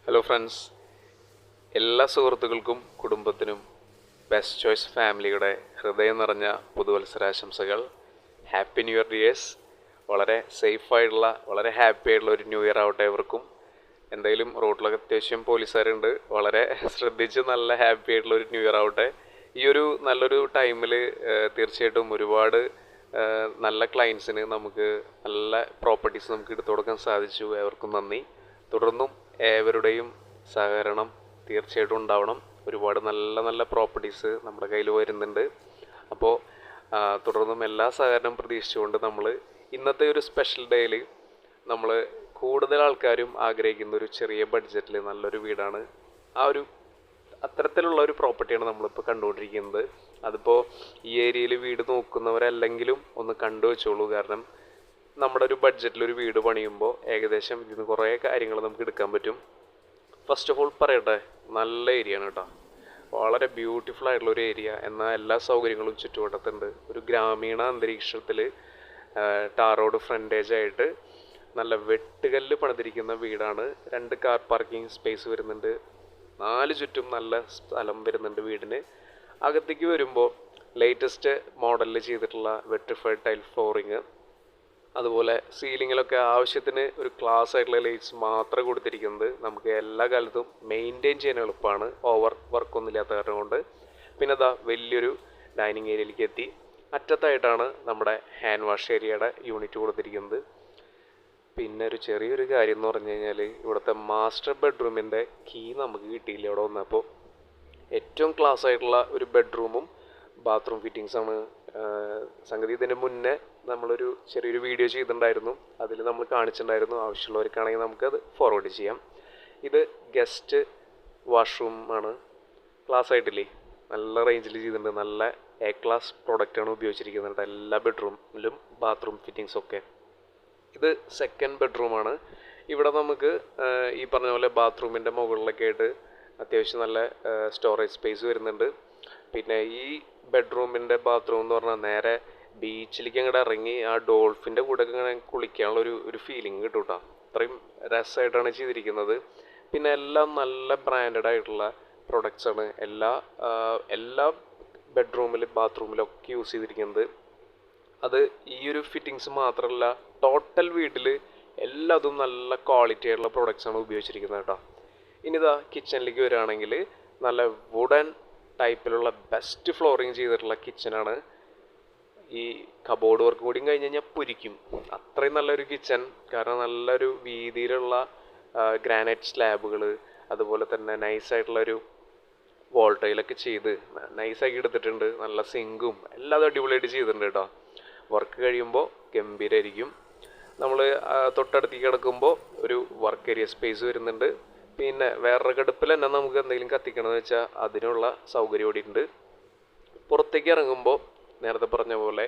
Hello friends, എല്ലാ സുഹൃത്തുക്കൾക്കും കുടുംബത്തിനും ബെസ്റ്റ് ചോയ്സ് ഫാമിലിയുടെ ഹൃദയം നിറഞ്ഞ പുതുവത്സരാശംസകൾ. Happy new year dears. വളരെ സേഫായിട്ടുള്ള, വളരെ ഹാപ്പി ആയിട്ടുള്ള ഒരു ന്യൂ ഇയർ ആവട്ടെ ഇവർക്കും. എന്തായാലും റോഡിലൊക്കെ അത്യാവശ്യം പോലീസുകാരുണ്ട്. വളരെ ശ്രദ്ധിച്ച് നല്ല ഹാപ്പി ആയിട്ടുള്ള ഒരു ന്യൂ ഇയർ ആവട്ടെ. ഈ ഒരു നല്ലൊരു ടൈമിൽ തീർച്ചയായിട്ടും ഒരുപാട് നല്ല ക്ലയൻസിന് നമുക്ക് നല്ല പ്രോപ്പർട്ടീസ് നമുക്ക് എടുത്തു കൊടുക്കാൻ സാധിച്ചു. ഏവർക്കും നന്ദി. തുടർന്നും ഏവരുടെയും സഹകരണം തീർച്ചയായിട്ടും ഉണ്ടാവണം. ഒരുപാട് നല്ല നല്ല പ്രോപ്പർട്ടീസ് നമ്മുടെ കയ്യിൽ വരുന്നുണ്ട്. അപ്പോൾ തുടർന്നും എല്ലാ സഹകരണം പ്രതീക്ഷിച്ചുകൊണ്ട് നമ്മൾ ഇന്നത്തെ ഒരു സ്പെഷ്യൽ ഡേയിൽ നമ്മൾ കൂടുതൽ ആൾക്കാരും ആഗ്രഹിക്കുന്ന ഒരു ചെറിയ ബഡ്ജറ്റിൽ നല്ലൊരു വീടാണ്. അത്തരത്തിലുള്ള ഒരു പ്രോപ്പർട്ടിയാണ് നമ്മളിപ്പോൾ കണ്ടുകൊണ്ടിരിക്കുന്നത്. അതിപ്പോൾ ഈ ഏരിയയിൽ വീട് നോക്കുന്നവരല്ലെങ്കിലും ഒന്ന് കണ്ടുവെച്ചോളൂ. കാരണം നമ്മുടെ ഒരു ബഡ്ജറ്റിലൊരു വീട് പണിയുമ്പോൾ ഏകദേശം ഇതിന് കുറേ കാര്യങ്ങൾ നമുക്ക് എടുക്കാൻ പറ്റും. ഫസ്റ്റ് ഓഫ് ഓൾ പറയട്ടെ, നല്ല ഏരിയ ആണ് കേട്ടോ. വളരെ ബ്യൂട്ടിഫുൾ ആയിട്ടുള്ള ഒരു ഏരിയ. എന്നാൽ എല്ലാ സൗകര്യങ്ങളും ചുറ്റുവട്ടത്തുണ്ട്. ഒരു ഗ്രാമീണ അന്തരീക്ഷത്തിൽ ടാർ റോഡ് ഫ്രണ്ടേജ് ആയിട്ട് നല്ല വെട്ടുകല്ല് പണിതിരിക്കുന്ന വീടാണ്. 2 കാർ പാർക്കിംഗ് സ്പേസ് വരുന്നുണ്ട്. 4 ചുറ്റും നല്ല സ്ഥലം വരുന്നുണ്ട് വീടിന്. അകത്തേക്ക് വരുമ്പോൾ ലേറ്റസ്റ്റ് മോഡലിൽ ചെയ്തിട്ടുള്ള വെട്രിഫൈഡ് ടൈൽ ഫ്ലോറിങ്, അതുപോലെ സീലിങ്ങിലൊക്കെ ആവശ്യത്തിന് ഒരു ക്ലാസ് ആയിട്ടുള്ള ലൈറ്റ്സ് മാത്രം കൊടുത്തിരിക്കുന്നത്. നമുക്ക് എല്ലാ കാലത്തും മെയിൻറ്റെയിൻ ചെയ്യാൻ എളുപ്പമാണ്, ഓവർ വർക്കൊന്നും ഇല്ലാത്ത കാരണം കൊണ്ട്. പിന്നെ അതാ വലിയൊരു ഡൈനിങ് ഏരിയയിലേക്ക് എത്തി. അറ്റത്തായിട്ടാണ് നമ്മുടെ ഹാൻഡ് വാഷ് ഏരിയയുടെ യൂണിറ്റ് കൊടുത്തിരിക്കുന്നത്. പിന്നെ ഒരു ചെറിയൊരു കാര്യം എന്ന് പറഞ്ഞു കഴിഞ്ഞാൽ, ഇവിടുത്തെ മാസ്റ്റർ ബെഡ്റൂമിൻ്റെ കീ നമുക്ക് കിട്ടിയില്ല ഇവിടെ വന്നപ്പോൾ. ഏറ്റവും ക്ലാസ് ആയിട്ടുള്ള ഒരു ബെഡ്റൂമും ബാത്റൂം ഫിറ്റിങ്സാണ്. സംഗതി ഇതിന് മുന്നേ നമ്മളൊരു ചെറിയൊരു വീഡിയോ ചെയ്തിട്ടുണ്ടായിരുന്നു. അതിൽ നമ്മൾ കാണിച്ചിട്ടുണ്ടായിരുന്നു. ആവശ്യമുള്ളവർക്കാണെങ്കിൽ നമുക്കത് ഫോർവേഡ് ചെയ്യാം. ഇത് ഗസ്റ്റ് വാഷ്റൂം ആണ്. ക്ലാസ് ആയിട്ടില്ലേ, നല്ല റേഞ്ചിൽ ചെയ്തിട്ടുണ്ട്. നല്ല എ ക്ലാസ് പ്രോഡക്റ്റാണ് ഉപയോഗിച്ചിരിക്കുന്നത് എല്ലാ ബെഡ്റൂമിലും, ബാത്റൂം ഫിറ്റിങ്സൊക്കെ. ഇത് സെക്കൻഡ് ബെഡ്റൂമാണ്. ഇവിടെ നമുക്ക് ഈ പറഞ്ഞ പോലെ ബാത്റൂമിൻ്റെ മുകളിലൊക്കെ ആയിട്ട് അത്യാവശ്യം നല്ല സ്റ്റോറേജ് സ്പേസ് വരുന്നുണ്ട്. പിന്നെ ഈ ബെഡ്റൂമിൻ്റെ ബാത്റൂം എന്ന് പറഞ്ഞാൽ നേരെ ബീച്ചിലേക്ക് അങ്ങോട്ട് ഇറങ്ങി ആ ഡോൾഫിൻ്റെ കൂടെ ഒക്കെ ഇങ്ങനെ കുളിക്കാനുള്ള ഒരു ഫീലിംഗ് കിട്ടും കേട്ടോ. അത്രയും രസമായിട്ടാണ് ചെയ്തിരിക്കുന്നത്. പിന്നെ എല്ലാം നല്ല ബ്രാൻഡഡ് ആയിട്ടുള്ള പ്രൊഡക്ട്സാണ് എല്ലാ ബെഡ്റൂമിലും ബാത്റൂമിലൊക്കെ യൂസ് ചെയ്തിരിക്കുന്നത്. അത് ഈ ഒരു ഫിറ്റിങ്സ് മാത്രമല്ല, ടോട്ടൽ വീട്ടിൽ എല്ലാതും നല്ല ക്വാളിറ്റി ആയിട്ടുള്ള പ്രൊഡക്ട്സാണ് ഉപയോഗിച്ചിരിക്കുന്നത് കേട്ടോ. ഇനിതാ കിച്ചണിലേക്ക് വരികയാണെങ്കിൽ നല്ല വുഡൻ ടൈപ്പിലുള്ള ബെസ്റ്റ് ഫ്ലോറിങ് ചെയ്തിട്ടുള്ള കിച്ചനാണ്. ഈ കബോർഡ് വർക്ക് കൂടി കഴിഞ്ഞ് കഴിഞ്ഞാൽ പൊരിക്കും. അത്രയും നല്ലൊരു കിച്ചൺ. കാരണം നല്ലൊരു വീതിയിലുള്ള ഗ്രാനൈറ്റ് സ്ലാബുകൾ, അതുപോലെ തന്നെ നൈസായിട്ടുള്ളൊരു വോൾട്ടൈലൊക്കെ ചെയ്ത് നൈസാക്കി എടുത്തിട്ടുണ്ട്. നല്ല സിങ്കും എല്ലാം അടിപൊളിയായിട്ട് ചെയ്തിട്ടുണ്ട് കേട്ടോ. വർക്ക് കഴിയുമ്പോൾ ഗംഭീരമായിരിക്കും. നമ്മൾ തൊട്ടടുത്തേക്ക് കിടക്കുമ്പോൾ ഒരു വർക്ക് ഏരിയ സ്പേസ് വരുന്നുണ്ട്. പിന്നെ വേറൊരു അടുപ്പിൽ തന്നെ നമുക്ക് എന്തെങ്കിലും കത്തിക്കണമെന്ന് വെച്ചാൽ അതിനുള്ള സൗകര്യം കൂടി ഉണ്ട്. പുറത്തേക്ക് ഇറങ്ങുമ്പോൾ നേരത്തെ പറഞ്ഞ പോലെ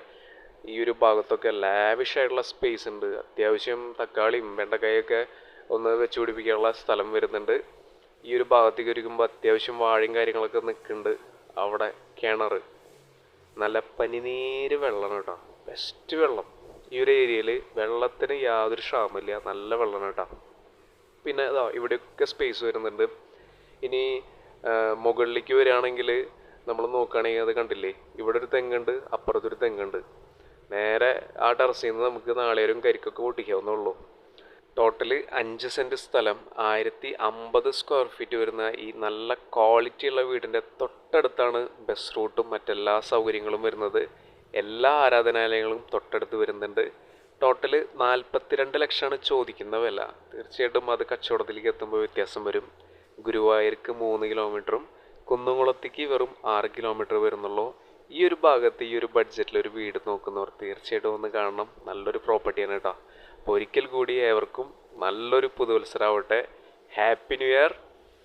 ഈ ഒരു ഭാഗത്തൊക്കെ ലാവിഷായിട്ടുള്ള സ്പേസ് ഉണ്ട്. അത്യാവശ്യം തക്കാളിയും വെണ്ടക്കായൊക്കെ ഒന്ന് വെച്ച് പിടിപ്പിക്കാനുള്ള സ്ഥലം വരുന്നുണ്ട്. ഈ ഒരു ഭാഗത്തേക്ക് ഒരുക്കുമ്പോൾ അത്യാവശ്യം വാഴയും കാര്യങ്ങളൊക്കെ നിൽക്കുന്നുണ്ട്. അവിടെ കിണർ, നല്ല പനിനീര് വെള്ളമാണ് കേട്ടോ. ബെസ്റ്റ് വെള്ളം. ഈ ഒരു ഏരിയയിൽ വെള്ളത്തിന് യാതൊരു ക്ഷാമമില്ല, നല്ല വെള്ളമാണ് കേട്ടോ. പിന്നെ അതാ ഇവിടെയൊക്കെ സ്പേസ് വരുന്നുണ്ട്. ഇനി മുകളിലേക്ക് വരികയാണെങ്കിൽ നമ്മൾ നോക്കുകയാണെങ്കിൽ അത് കണ്ടില്ലേ, ഇവിടെ ഒരു തെങ്ങുണ്ട്, അപ്പുറത്തൊരു തെങ്ങുണ്ട്. നേരെ ആ ടെറസിൽ നിന്ന് നമുക്ക് നാളേരും കരിക്കൊക്കെ പൊട്ടിക്കാവുന്നുള്ളൂ. ടോട്ടൽ 5 സെൻറ്റ് സ്ഥലം, 1050 സ്ക്വയർ ഫീറ്റ് വരുന്ന ഈ നല്ല ക്വാളിറ്റിയുള്ള വീടിൻ്റെ തൊട്ടടുത്താണ് ബസ് റൂട്ടും മറ്റെല്ലാ സൗകര്യങ്ങളും വരുന്നത്. എല്ലാ ആരാധനാലയങ്ങളും തൊട്ടടുത്ത് വരുന്നുണ്ട്. ടോട്ടൽ 42 ലക്ഷമാണ് ചോദിക്കുന്ന വില. തീർച്ചയായിട്ടും അത് കച്ചവടത്തിലേക്ക് എത്തുമ്പോൾ വ്യത്യാസം വരും. ഗുരുവായൂർക്ക് 3 കിലോമീറ്ററും കുന്നുംകുളത്തേക്ക് വെറും 6 കിലോമീറ്റർ വരുന്നുള്ളൂ. ഈ ഒരു ഭാഗത്ത് ഈ ഒരു ബഡ്ജറ്റിൽ ഒരു വീട് നോക്കുന്നവർ തീർച്ചയായിട്ടും ഒന്ന് കാണണം. നല്ലൊരു പ്രോപ്പർട്ടിയാണ് കേട്ടോ. അപ്പോൾ ഒരിക്കൽ കൂടി ഏവർക്കും നല്ലൊരു പുതുവത്സരമാവട്ടെ. Happy new year.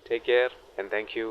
Take care and thank U.